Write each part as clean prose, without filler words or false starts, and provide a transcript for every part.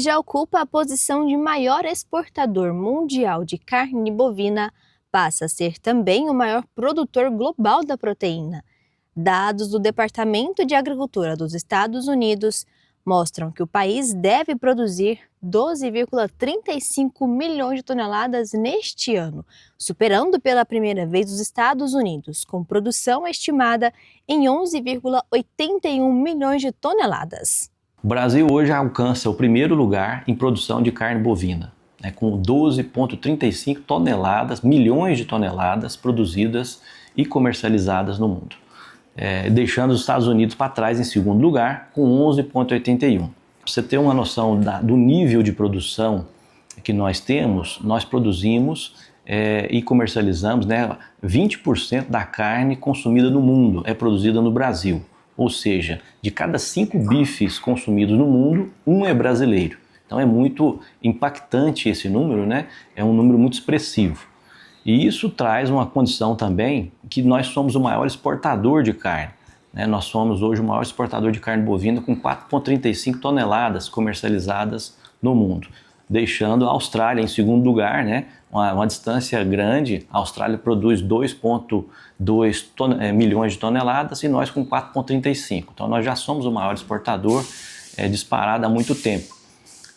Já ocupa a posição de maior exportador mundial de carne bovina, passa a ser também o maior produtor global da proteína. Dados do Departamento de Agricultura dos Estados Unidos mostram que o país deve produzir 12,35 milhões de toneladas neste ano, superando pela primeira vez os Estados Unidos, com produção estimada em 11,81 milhões de toneladas. O Brasil hoje alcança o primeiro lugar em produção de carne bovina, com 12,35 milhões de toneladas produzidas e comercializadas no mundo, deixando os Estados Unidos para trás em segundo lugar, com 11,81. Para você ter uma noção do nível de produção que nós temos, nós produzimos e comercializamos 20% da carne consumida no mundo é produzida no Brasil. Ou seja, de cada 5 bifes consumidos no mundo, 1 é brasileiro. Então é muito impactante esse número, É um número muito expressivo. E isso traz uma condição também que nós somos o maior exportador de carne. Nós somos hoje o maior exportador de carne bovina com 4,35 toneladas comercializadas no mundo, deixando a Austrália em segundo lugar, uma distância grande. A Austrália produz 2,2 milhões de toneladas e nós com 4,35. Então nós já somos o maior exportador disparado há muito tempo.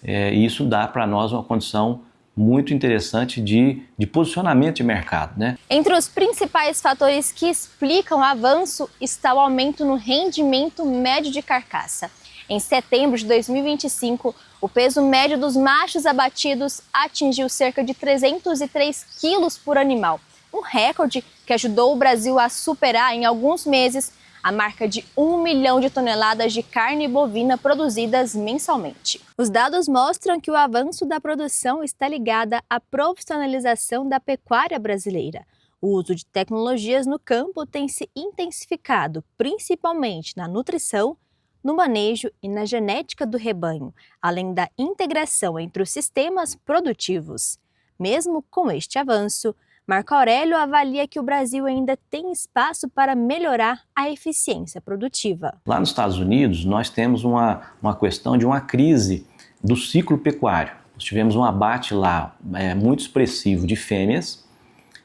E isso dá para nós uma condição muito interessante de posicionamento de mercado, Entre os principais fatores que explicam o avanço está o aumento no rendimento médio de carcaça. Em setembro de 2025, o peso médio dos machos abatidos atingiu cerca de 303 quilos por animal, um recorde que ajudou o Brasil a superar em alguns meses a marca de 1 milhão de toneladas de carne bovina produzidas mensalmente. Os dados mostram que o avanço da produção está ligado à profissionalização da pecuária brasileira. O uso de tecnologias no campo tem se intensificado, principalmente na nutrição, no manejo e na genética do rebanho, além da integração entre os sistemas produtivos. Mesmo com este avanço, Marco Aurélio avalia que o Brasil ainda tem espaço para melhorar a eficiência produtiva. Lá nos Estados Unidos, nós temos uma questão de uma crise do ciclo pecuário. Nós tivemos um abate lá muito expressivo de fêmeas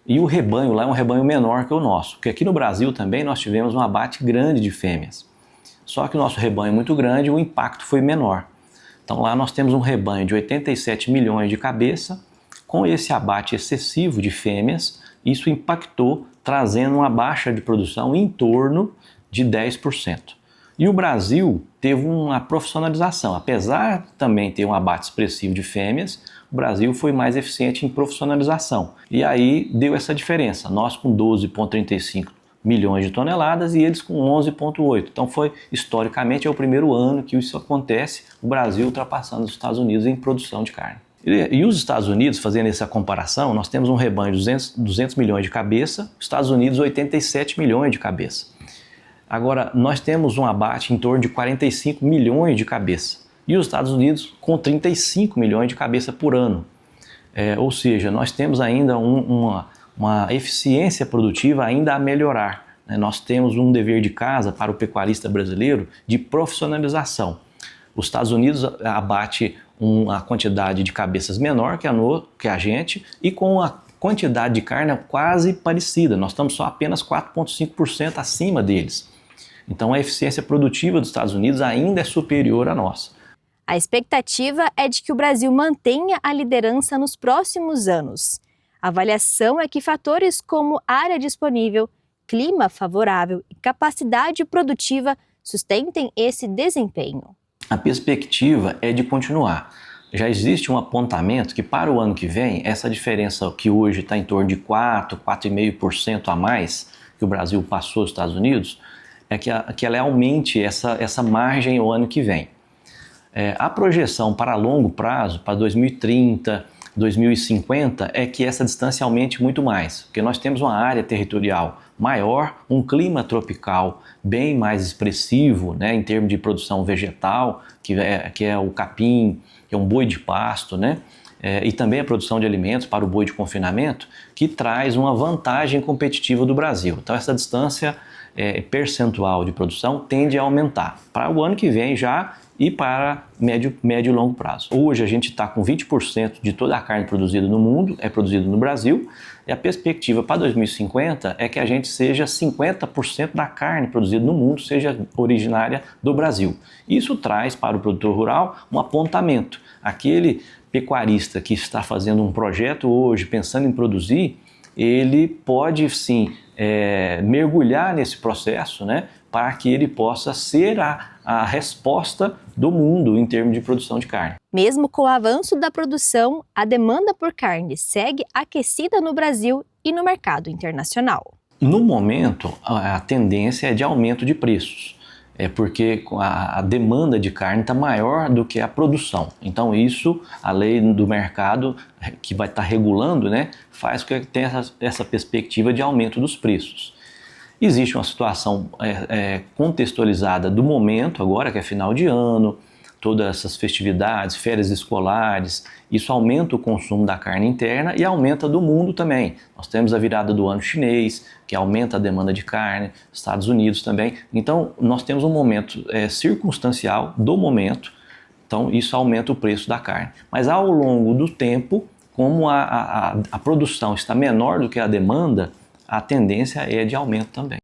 e o rebanho lá é um rebanho menor que o nosso, porque aqui no Brasil também nós tivemos um abate grande de fêmeas. Só que o nosso rebanho é muito grande e o impacto foi menor. Então lá nós temos um rebanho de 87 milhões de cabeça. Com esse abate excessivo de fêmeas, isso impactou, trazendo uma baixa de produção em torno de 10%. E o Brasil teve uma profissionalização. Apesar de também ter um abate expressivo de fêmeas, o Brasil foi mais eficiente em profissionalização. E aí deu essa diferença. Nós com 12,35 milhões de toneladas e eles com 11,8. Então historicamente, é o primeiro ano que isso acontece, o Brasil ultrapassando os Estados Unidos em produção de carne. E os Estados Unidos, fazendo essa comparação, nós temos um rebanho de 200 milhões de cabeça, os Estados Unidos 87 milhões de cabeça. Agora, nós temos um abate em torno de 45 milhões de cabeça e os Estados Unidos com 35 milhões de cabeça por ano. Ou seja, nós temos ainda uma eficiência produtiva ainda a melhorar. Nós temos um dever de casa para o pecuarista brasileiro de profissionalização. Os Estados Unidos abate uma quantidade de cabeças menor que a gente e com a quantidade de carne quase parecida. Nós estamos só apenas 4,5% acima deles. Então a eficiência produtiva dos Estados Unidos ainda é superior à nossa. A expectativa é de que o Brasil mantenha a liderança nos próximos anos. A avaliação é que fatores como área disponível, clima favorável e capacidade produtiva sustentem esse desempenho. A perspectiva é de continuar. Já existe um apontamento que para o ano que vem, essa diferença que hoje está em torno de 4,5% a mais que o Brasil passou aos Estados Unidos, que ela aumente essa margem o ano que vem. A projeção para longo prazo, para 2030, 2050, é que essa distância aumente muito mais, porque nós temos uma área territorial maior, um clima tropical bem mais expressivo, em termos de produção vegetal, que é o capim, que é um boi de pasto, e também a produção de alimentos para o boi de confinamento, que traz uma vantagem competitiva do Brasil. Então essa distância percentual de produção tende a aumentar. Para o ano que vem já e para médio e longo prazo. Hoje a gente está com 20% de toda a carne produzida no mundo, é produzida no Brasil, e a perspectiva para 2050 é que a gente seja 50% da carne produzida no mundo seja originária do Brasil. Isso traz para o produtor rural um apontamento. Aquele pecuarista que está fazendo um projeto hoje, pensando em produzir, ele pode sim mergulhar nesse processo, né, para que ele possa ser a resposta do mundo em termos de produção de carne. Mesmo com o avanço da produção, a demanda por carne segue aquecida no Brasil e no mercado internacional. No momento, a tendência é de aumento de preços. É porque a demanda de carne está maior do que a produção. Então isso, a lei do mercado, que vai estar regulando, né, faz com que tenha essa perspectiva de aumento dos preços. Existe uma situação contextualizada do momento agora, que é final de ano, todas essas festividades, férias escolares, isso aumenta o consumo da carne interna e aumenta do mundo também. Nós temos a virada do ano chinês, que aumenta a demanda de carne, Estados Unidos também. Então, nós temos um momento circunstancial do momento, então isso aumenta o preço da carne. Mas ao longo do tempo, como a produção está menor do que a demanda, a tendência é de aumento também.